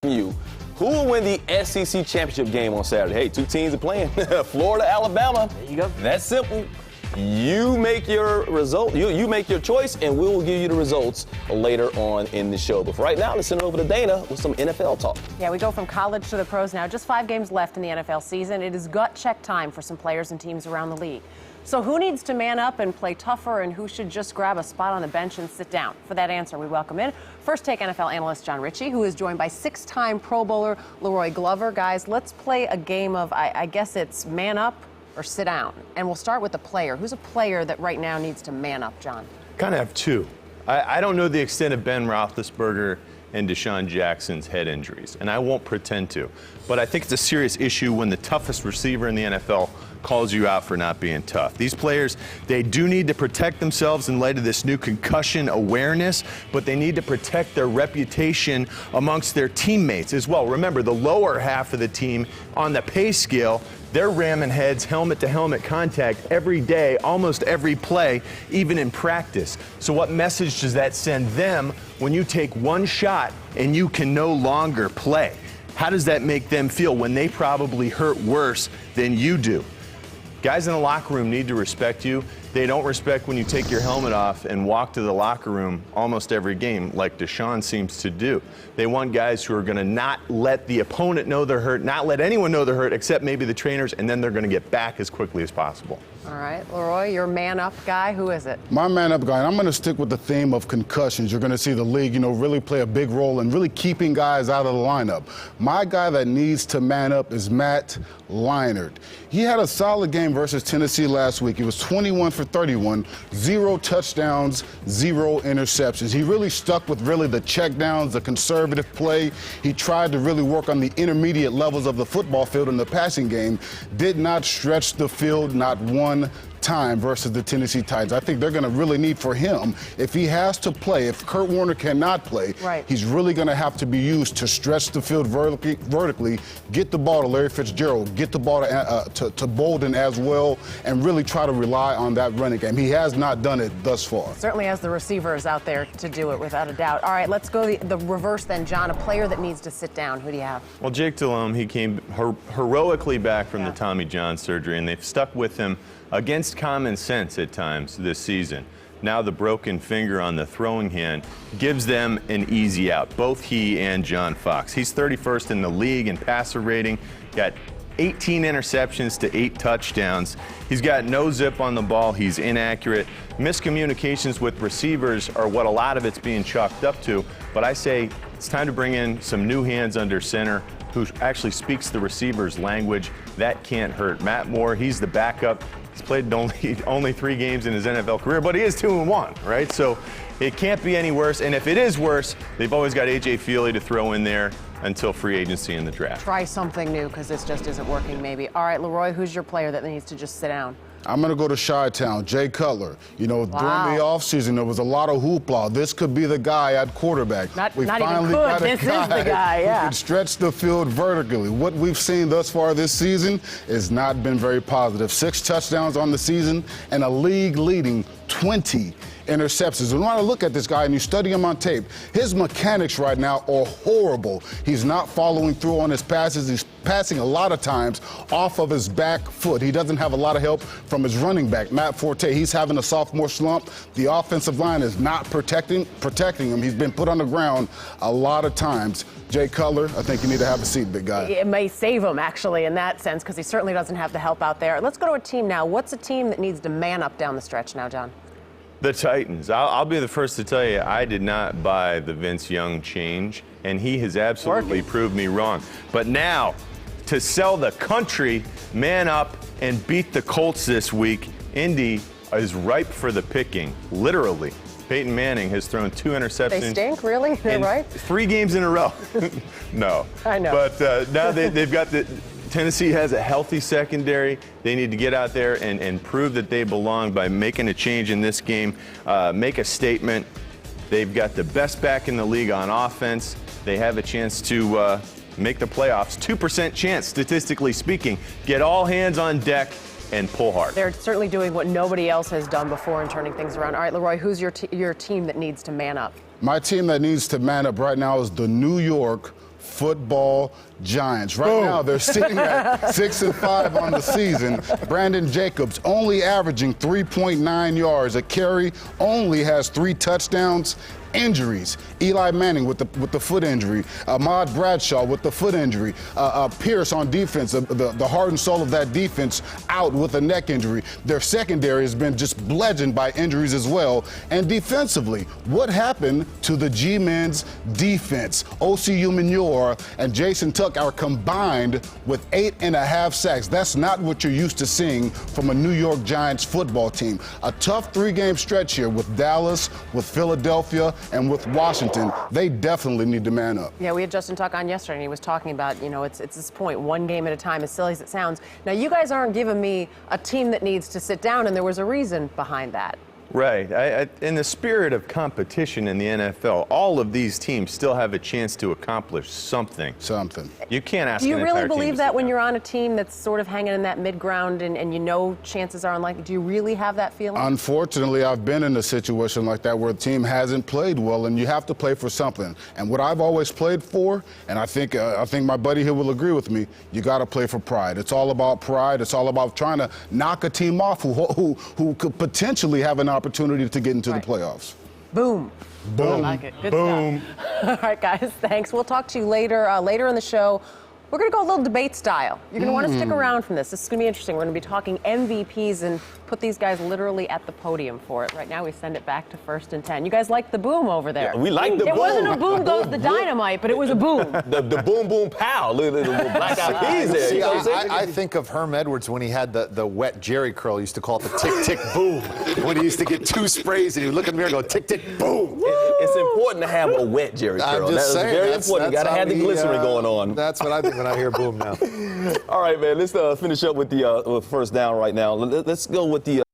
you. Who will win the SEC championship game on Saturday? Hey, two teams are playing. Florida, Alabama. There you go. That's simple. You make your result. You make your choice, and we will give you the results later on in the show. But for right now, let's send it over to Dana with some NFL talk. Yeah, we go from college to the pros now. Just 5 games left in the NFL season. It is gut check time for some players and teams around the league. So who needs to man up and play tougher, and who should just grab a spot on the bench and sit down? For that answer, we welcome in First Take NFL analyst John Ritchie, who is joined by 6-time Pro Bowler Leroy Glover. Guys, let's play a game of, I guess it's man up or sit down. And we'll start with the player. Who's a player that right now needs to man up, John? Kind of have two. I don't know the extent of Ben Roethlisberger and Deshaun Jackson's head injuries, and I won't pretend to. But I think it's a serious issue when the toughest receiver in the NFL calls you out for not being tough. These players, they do need to protect themselves in light of this new concussion awareness, but they need to protect their reputation amongst their teammates as well. Remember, the lower half of the team on the pay scale, they're ramming heads, helmet-to-helmet contact every day, almost every play, even in practice. So what message does that send them when you take one shot and you can no longer play? How does that make them feel when they probably hurt worse than you do? Guys in the locker room need to respect you. They don't respect when you take your helmet off and walk to the locker room almost every game, like Deshaun seems to do. They want guys who are going to not let the opponent know they're hurt, not let anyone know they're hurt, except maybe the trainers, and then they're going to get back as quickly as possible. All right, Leroy, your man-up guy, who is it? My man-up guy, and I'm going to stick with the theme of concussions. You're going to see the league, really play a big role in really keeping guys out of the lineup. My guy that needs to man up is Matt Leinart. He had a solid game versus Tennessee last week. He was 21 for 31, 0 touchdowns, 0 interceptions. He really stuck with the checkdowns, the conservative play. He tried to really work on the intermediate levels of the football field in the passing game. Did not stretch the field, not one time versus the Tennessee Titans. I think they're going to really need for him, if he has to play, if Kurt Warner cannot play, he's really going to have to be used to stretch the field vertically, get the ball to Larry Fitzgerald, get the ball to Bolden as well, and really try to rely on that running game. He has not done it thus far. Certainly has the receivers out there to do it, without a doubt. All right, let's go the reverse then, John. A player that needs to sit down. Who do you have? Well, Jake Delhomme, he came heroically back from the Tommy John surgery, and they've stuck with him against common sense at times this season. Now the broken finger on the throwing hand gives them an easy out, both he and John Fox. He's 31st in the league in passer rating, got 18 interceptions to 8 touchdowns. He's got no zip on the ball. He's inaccurate. Miscommunications with receivers are what a lot of it's being chalked up to. But I say it's time to bring in some new hands under center who actually speaks the receiver's language. That can't hurt. Matt Moore, he's the backup. He's played only 3 games in his NFL career, but he is 2-1, right? So it can't be any worse. And if it is worse, they've always got A.J. Feely to throw in there until free agency in the draft. Try something new, because this just isn't working maybe. All right, Leroy, who's your player that needs to just sit down? I'm going to go to Chi-Town, Jay Cutler. During the offseason, there was a lot of hoopla. This could be the guy at quarterback. Not even could. This is the guy, who can stretch the field vertically. What we've seen thus far this season has not been very positive. 6 touchdowns on the season and a league-leading 20 interceptions. When I look at this guy and you study him on tape, his mechanics right now are horrible. He's not following through on his passes. He's passing a lot of times off of his back foot. He doesn't have a lot of help from his running back, Matt Forte. He's having a sophomore slump. The offensive line is not protecting him. He's been put on the ground a lot of times. Jay Cutler, I think you need to have a seat, big guy. It may save him, actually, in that sense, because he certainly doesn't have the help out there. Let's go to a team now. What's a team that needs to man up down the stretch now, John? The Titans. I'll be the first to tell you, I did not buy the Vince Young change, and he has absolutely proved me wrong. But now, to sell the country, man up and beat the Colts this week, Indy is ripe for the picking, literally. Peyton Manning has thrown 2 interceptions. They stink, really? They're right? 3 games in a row. No. I know. But now they've got Tennessee has a healthy secondary. They need to get out there and prove that they belong by making a change in this game, make a statement. They've got the best back in the league on offense. They have a chance to make the playoffs. 2% chance, statistically speaking. Get all hands on deck and pull hard. They're certainly doing what nobody else has done before and turning things around. All right, Leroy, who's your team that needs to man up? My team that needs to man up right now is the New York football giants. Right now, they're sitting at 6-5 on the season. Brandon Jacobs only averaging 3.9 yards a carry, only has 3 touchdowns. Injuries: Eli Manning with the foot injury, Ahmad Bradshaw with the foot injury, Pierce on defense, the heart and soul of that defense, out with a neck injury. Their secondary has been just bludgeoned by injuries as well. And defensively, what happened to the G-men's defense? Osi Umenyiora and Jason Tuck are combined with 8.5 sacks. That's not what you're used to seeing from a New York Giants football team. A tough 3-game stretch here with Dallas, with Philadelphia, and with Washington. They definitely need to man up. Yeah, we had Justin Tuck on yesterday, and he was talking about, it's this point, one game at a time, as silly as it sounds. Now, you guys aren't giving me a team that needs to sit down, and there was a reason behind that. Right. In the spirit of competition in the NFL, all of these teams still have a chance to accomplish something. You can't ask Do you an really entire team believe to that sit when down. you're on a team that's sort of hanging in that mid-ground and chances are unlikely? Do you really have that feeling? Unfortunately, I've been in a situation like that where a team hasn't played well, and you have to play for something. And what I've always played for, and I think my buddy here will agree with me, you got to play for pride. It's all about pride. It's all about trying to knock a team off who could potentially have an opportunity to get into the playoffs. Boom. Boom. I like it. Good Boom. stuff. All right, guys, thanks. We'll talk to you later in the show. We're going to go a little debate style. You're going to want to stick around from this. This is going to be interesting. We're going to be talking MVPs and put these guys literally at the podium for it. Right now, we send it back to 1st and 10. You guys like the boom over there? Yeah, we like the boom. It wasn't a boom goes the dynamite, but it was a boom. The boom boom pow. Look at the black eyed peas there. See, You know what I'm saying? I think of Herm Edwards when he had the wet Jerry curl. He used to call it the tick tick boom. When he used to get 2 sprays and he would look in the mirror and go tick tick boom. It's important to have a wet Jerry curl. I'm just That's saying, very that's important. You got to how have the we, glycerin going on. That's what I think when I hear boom now. All right, man. Let's finish up with the first down right now. Let's go with the